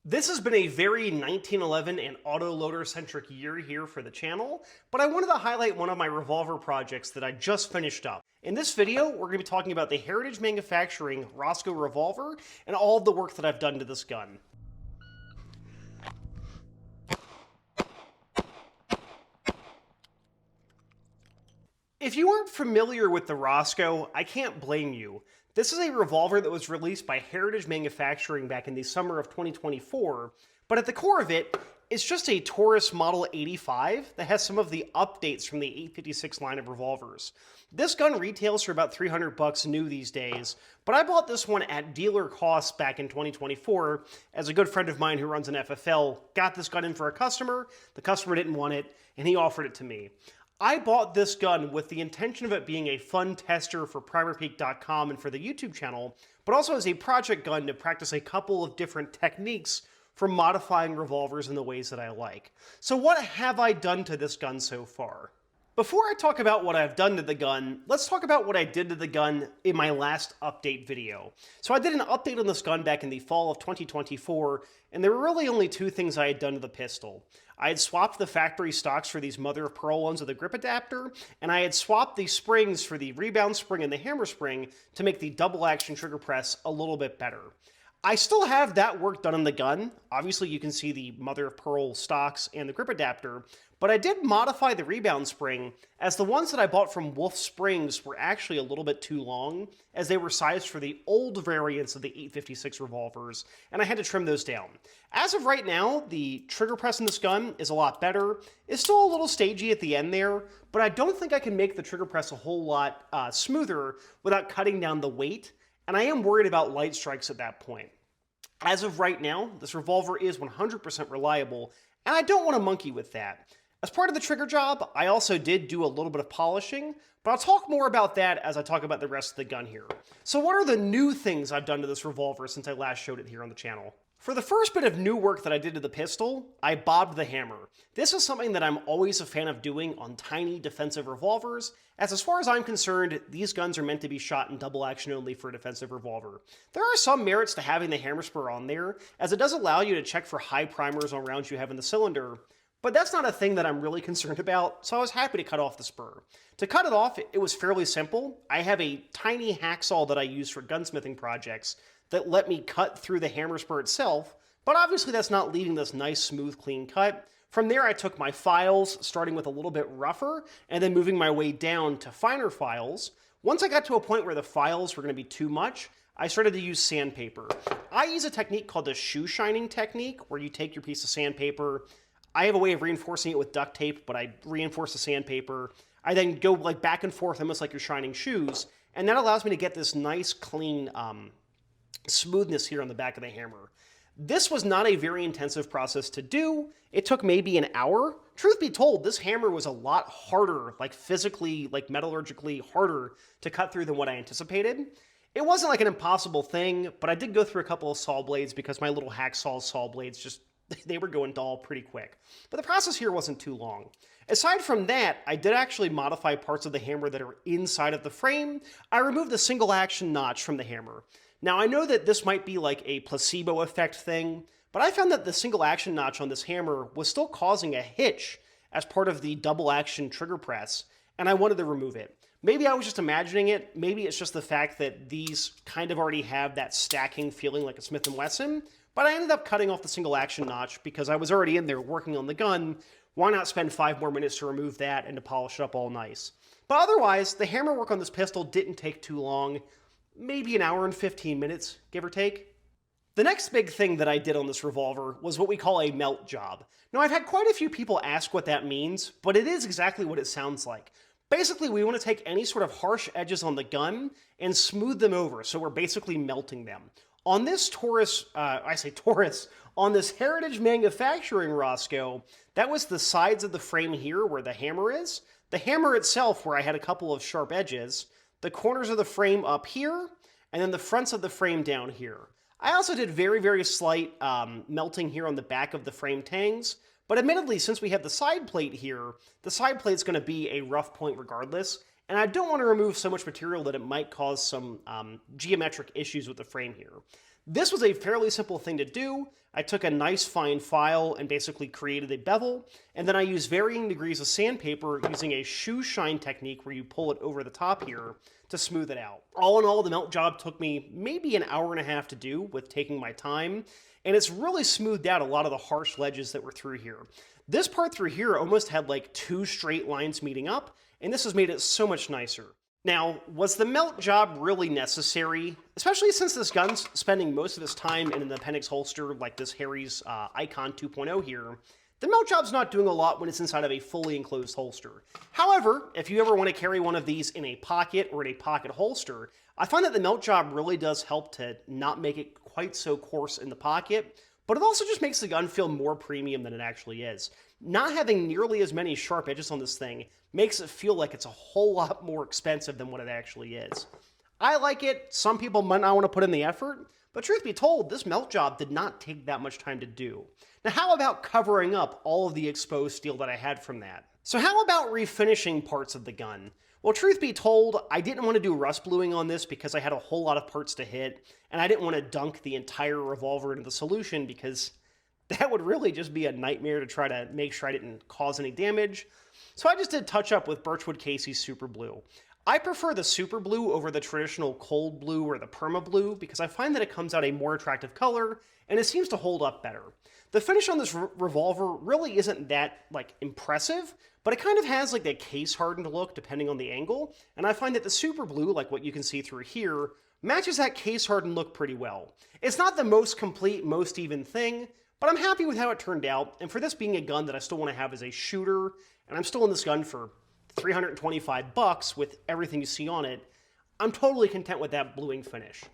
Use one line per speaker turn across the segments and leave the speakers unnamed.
This has been a very 1911 and autoloader-centric year here for the channel, but I wanted to highlight one of my Revolver projects that I just finished up. In this video, we're going to be talking about the Heritage Manufacturing Roscoe Revolver and all of the work that I've done to this gun. If you aren't familiar with the Roscoe, I can't blame you. This is a revolver that was released by Heritage Manufacturing back in the summer of 2024, but at the core of it, it's just a Taurus Model 85 that has some of the updates from the 856 line of revolvers. This gun retails for about $300 new these days, but I bought this one at dealer cost back in 2024 as a good friend of mine who runs an FFL got this gun in for a customer, the customer didn't want it, and he offered it to me. I bought this gun with the intention of it being a fun tester for primerpeak.com and for the YouTube channel, but also as a project gun to practice a couple of different techniques for modifying revolvers in the ways that I like. So what have I done to this gun so far? Before I talk about what I've done to the gun, let's talk about what I did to the gun in my last update video. So I did an update on this gun back in the fall of 2024, and there were really only two things I had done to the pistol. I had swapped the factory stocks for these mother of pearl ones with a grip adapter, and I had swapped the springs for the rebound spring and the hammer spring to make the double action trigger press a little bit better. I still have that work done on the gun. Obviously, you can see the mother of pearl stocks and the grip adapter, but I did modify the rebound spring, as the ones that I bought from Wolf Springs were actually a little bit too long, as they were sized for the old variants of the 856 revolvers, and I had to trim those down. As of right now, the trigger press in this gun is a lot better. It's still a little stagey at the end there, but I don't think I can make the trigger press a whole lot smoother without cutting down the weight, and I am worried about light strikes at that point. As of right now, this revolver is 100% reliable, and I don't want to monkey with that. As part of the trigger job, I also did do a little bit of polishing, but I'll talk more about that as I talk about the rest of the gun here. So what are the new things I've done to this revolver since I last showed it here on the channel? For the first bit of new work that I did to the pistol, I bobbed the hammer. This is something that I'm always a fan of doing on tiny defensive revolvers, as far as I'm concerned, these guns are meant to be shot in double action only for a defensive revolver. There are some merits to having the hammer spur on there, as it does allow you to check for high primers on rounds you have in the cylinder, but that's not a thing that I'm really concerned about, so I was happy to cut off the spur. To cut it off, it was fairly simple. I have a tiny hacksaw that I use for gunsmithing projects that let me cut through the hammer spur itself, but obviously that's not leaving this nice, smooth, clean cut. From there, I took my files, starting with a little bit rougher, and then moving my way down to finer files. Once I got to a point where the files were going to be too much, I started to use sandpaper. I use a technique called the shoe shining technique, where you take your piece of sandpaper. I have a way of reinforcing it with duct tape, but I reinforce the sandpaper. I then go like back and forth, almost like you're shining shoes, and that allows me to get this nice, clean smoothness here on the back of the hammer. This was not a very intensive process to do. It took maybe an hour. Truth be told, this hammer was a lot harder, like physically, like metallurgically harder to cut through than what I anticipated. It wasn't like an impossible thing, but I did go through a couple of saw blades because my little hacksaw saw blades just, they were going dull pretty quick. But the process here wasn't too long. Aside from that, I did actually modify parts of the hammer that are inside of the frame. I removed the single action notch from the hammer. Now, I know that this might be like a placebo effect thing, but I found that the single action notch on this hammer was still causing a hitch as part of the double action trigger press, and I wanted to remove it. Maybe I was just imagining it. Maybe it's just the fact that these kind of already have that stacking feeling like a Smith & Wesson, but I ended up cutting off the single action notch because I was already in there working on the gun. Why not spend 5 more minutes to remove that and to polish it up all nice? But otherwise, the hammer work on this pistol didn't take too long. Maybe an hour and 15 minutes, give or take. The next big thing that I did on this revolver was what we call a melt job. Now, I've had quite a few people ask what that means, but it is exactly what it sounds like. Basically, we want to take any sort of harsh edges on the gun and smooth them over, so we're basically melting them. On this on this Heritage Manufacturing Roscoe, that was the sides of the frame here where the hammer is, the hammer itself where I had a couple of sharp edges, the corners of the frame up here, and then the fronts of the frame down here. I also did very, very slight melting here on the back of the frame tangs, but admittedly, since we have the side plate here, the side plate's going to be a rough point regardless, and I don't want to remove so much material that it might cause some geometric issues with the frame here. This was a fairly simple thing to do. I took a nice fine file and basically created a bevel, and then I used varying degrees of sandpaper using a shoe shine technique where you pull it over the top here to smooth it out. All in all, the melt job took me maybe an hour and a half to do with taking my time, and it's really smoothed out a lot of the harsh ledges that were through here. This part through here almost had like 2 straight lines meeting up, and this has made it so much nicer. Now, was the melt job really necessary? Especially since this gun's spending most of its time in an appendix holster like this Harry's Icon 2.0 here. The melt job's not doing a lot when it's inside of a fully enclosed holster. However, if you ever want to carry one of these in a pocket or in a pocket holster, I find that the melt job really does help to not make it quite so coarse in the pocket, but it also just makes the gun feel more premium than it actually is. Not having nearly as many sharp edges on this thing makes it feel like it's a whole lot more expensive than what it actually is. I like it. Some people might not want to put in the effort, but truth be told, this melt job did not take that much time to do. Now, how about covering up all of the exposed steel that I had from that? So how about refinishing parts of the gun? Well, truth be told, I didn't want to do rust bluing on this because I had a whole lot of parts to hit, and I didn't want to dunk the entire revolver into the solution because that would really just be a nightmare to try to make sure I didn't cause any damage. So I just did touch up with Birchwood Casey's Super Blue. I prefer the Super Blue over the traditional Cold Blue or the Perma Blue because I find that it comes out a more attractive color and it seems to hold up better. The finish on this revolver really isn't that impressive, but it kind of has like a case hardened look depending on the angle, and I find that the Super Blue, like what you can see through here, matches that case hardened look pretty well. It's not the most complete, most even thing, but I'm happy with how it turned out, and for this being a gun that I still want to have as a shooter, and I'm still in this gun for $325 with everything you see on it, I'm totally content with that bluing finish.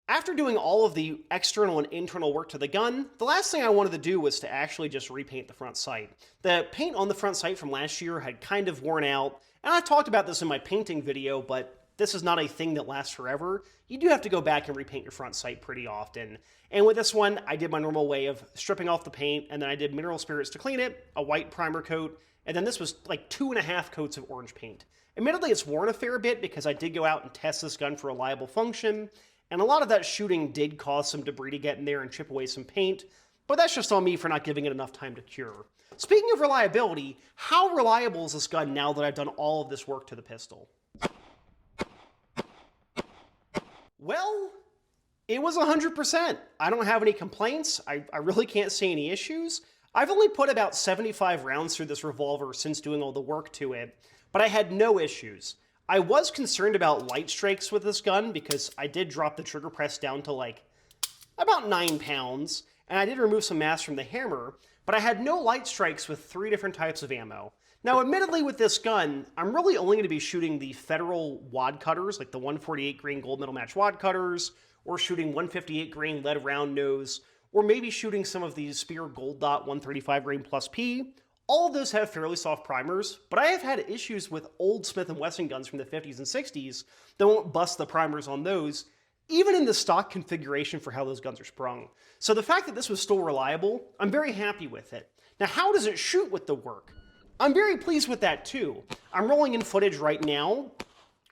After doing all of the external and internal work to the gun, the last thing I wanted to do was to actually just repaint the front sight. The paint on the front sight from last year had kind of worn out, and I've talked about this in my painting video, but this is not a thing that lasts forever. You do have to go back and repaint your front sight pretty often. And with this one, I did my normal way of stripping off the paint, and then I did mineral spirits to clean it, a white primer coat, and then this was like 2.5 coats of orange paint. Admittedly, it's worn a fair bit because I did go out and test this gun for reliable function, and a lot of that shooting did cause some debris to get in there and chip away some paint, but that's just on me for not giving it enough time to cure. Speaking of reliability, how reliable is this gun now that I've done all of this work to the pistol? Well, it was 100%. I don't have any complaints. I really can't see any issues. I've only put about 75 rounds through this revolver since doing all the work to it, but I had no issues. I was concerned about light strikes with this gun because I did drop the trigger press down to like about 9 pounds, and I did remove some mass from the hammer, but I had no light strikes with 3 different types of ammo. Now, admittedly, with this gun, I'm really only going to be shooting the Federal wad cutters, like the 148 grain gold metal match wad cutters, or shooting 158 grain lead round nose, or maybe shooting some of these Spear Gold Dot 135 grain plus P. All of those have fairly soft primers, but I have had issues with old Smith & Wesson guns from the 50s and 60s that won't bust the primers on those, even in the stock configuration for how those guns are sprung. So the fact that this was still reliable, I'm very happy with it. Now, how does it shoot with the work? I'm very pleased with that too. I'm rolling in footage right now,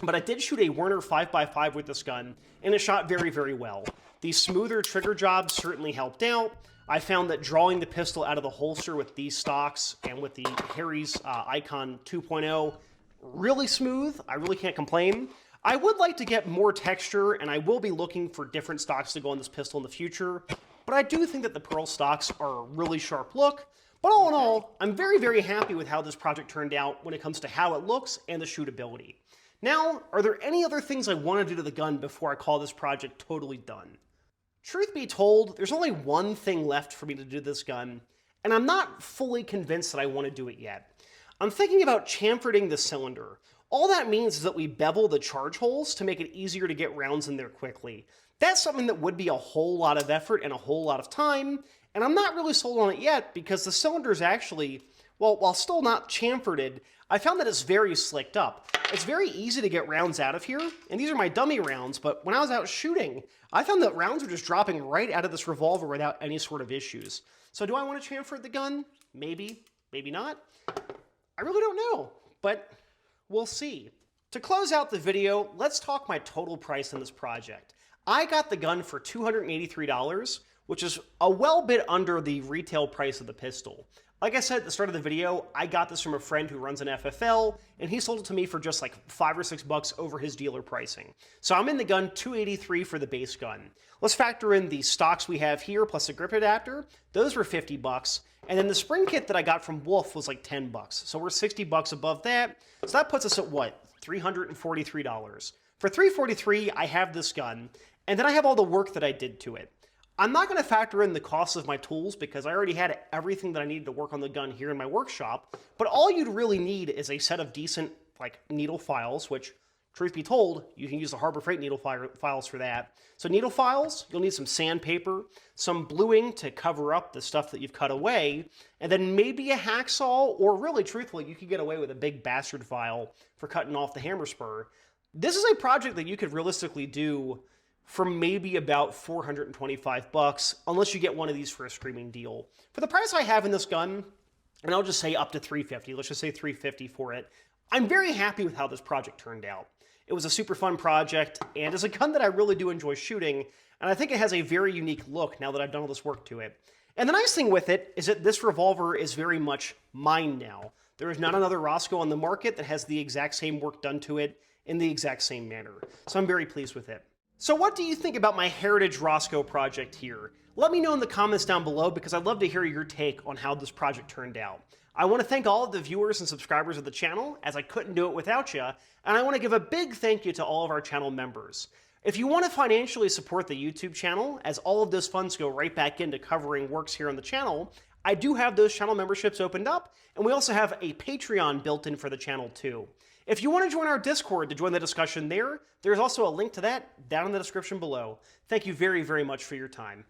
but I did shoot a Werner 5x5 with this gun, and it shot very, very well. The smoother trigger jobs certainly helped out. I found that drawing the pistol out of the holster with these stocks and with the Harry's Icon 2.0, really smooth. I really can't complain. I would like to get more texture, and I will be looking for different stocks to go on this pistol in the future, but I do think that the pearl stocks are a really sharp look. But all in all, I'm very, very happy with how this project turned out when it comes to how it looks and the shootability. Now, are there any other things I want to do to the gun before I call this project totally done? Truth be told, there's only one thing left for me to do to this gun, and I'm not fully convinced that I want to do it yet. I'm thinking about chamferding the cylinder. All that means is that we bevel the charge holes to make it easier to get rounds in there quickly. That's something that would be a whole lot of effort and a whole lot of time, and I'm not really sold on it yet because the cylinder is actually, well, while still not chamfered, I found that it's very slicked up. It's very easy to get rounds out of here, and these are my dummy rounds, but when I was out shooting, I found that rounds were just dropping right out of this revolver without any sort of issues. So do I want to chamfer the gun? Maybe, maybe not. I really don't know, but we'll see. To close out the video, let's talk my total price on this project. I got the gun for $283, which is a well bit under the retail price of the pistol. Like I said at the start of the video, I got this from a friend who runs an FFL, and he sold it to me for just like $5 or $6 over his dealer pricing. So I'm in the gun $283 for the base gun. Let's factor in the stocks we have here plus a grip adapter. Those were $50. And then the spring kit that I got from Wolf was like $10. So we're $60 above that. So that puts us at what? $343. For $343, I have this gun, and then I have all the work that I did to it. I'm not going to factor in the cost of my tools because I already had everything that I needed to work on the gun here in my workshop, but all you'd really need is a set of decent needle files, which, truth be told, you can use the Harbor Freight needle files for that. So needle files, you'll need some sandpaper, some bluing to cover up the stuff that you've cut away, and then maybe a hacksaw, or really, truthfully, you could get away with a big bastard file for cutting off the hammer spur. This is a project that you could realistically do for maybe about $425, unless you get one of these for a screaming deal. For the price I have in this gun, and I'll just say up to $350, let's just say $350 for it, I'm very happy with how this project turned out. It was a super fun project, and it's a gun that I really do enjoy shooting, and I think it has a very unique look now that I've done all this work to it. And the nice thing with it is that this revolver is very much mine now. There is not another Roscoe on the market that has the exact same work done to it in the exact same manner. So I'm very pleased with it. So what do you think about my Heritage Roscoe project here? Let me know in the comments down below because I'd love to hear your take on how this project turned out. I want to thank all of the viewers and subscribers of the channel, as I couldn't do it without you, and I want to give a big thank you to all of our channel members. If you want to financially support the YouTube channel, as all of those funds go right back into covering works here on the channel, I do have those channel memberships opened up, and we also have a Patreon built in for the channel too. If you want to join our Discord to join the discussion there, there's also a link to that down in the description below. Thank you very, very much for your time.